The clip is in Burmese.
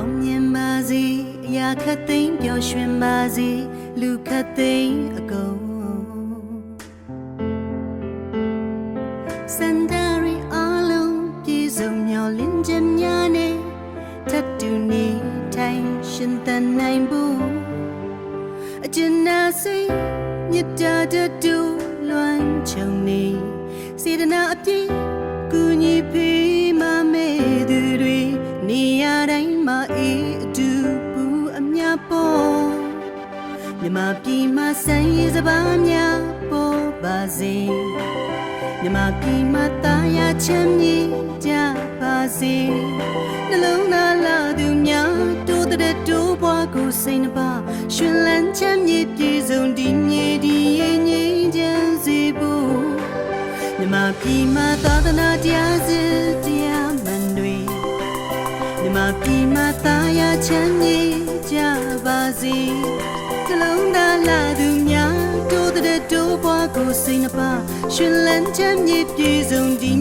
အောင်မြင်ပါစေအရာခတ်သိမ်းပျော်ရွှင်ပါစေလူခတ်သိမ်းအကုန်စန္ဒရီအလုံးပြေဆုံးမျောလင်းချက်များနဲ့ထပ်တူနေထိုင်ရှင်သန်နိုင်ဖို့အကျဉ်းနာစိတ်မြတ်တာတူလွမ်းချုံနေစေတနာအပြည့်ကူညီပေးမမဲသူတွေနေရာတိုင်းမှာအေးအတူပူအမြပေါ်မြမပြည်မှာဆန်းရည်စပါးများပေါ်ပါစေမြမပြည်မှာတာယာချမ်းမြေကြပါစေနှလုံးသားလာသူများတိုးတဲ့တိုးပွားကိုစိတ်နှပါရှင်လန်းချမ်းမြေပြေဆုံးဒီမြေဒီရဲ့ငြိမ်းချမ်းစေဖို့မြမပြည်မှာသာသနာတရားစစ်တရားမှန်တွေမြမပြည်မှာတာယာချမ်းမြေကြပါစေနှလုံးသားလာသူများတိုးတဲ့တိုးပွားကိုစိတ်နှပါရှင်လန်းချမ်းမြေပြေဆုံးဒီ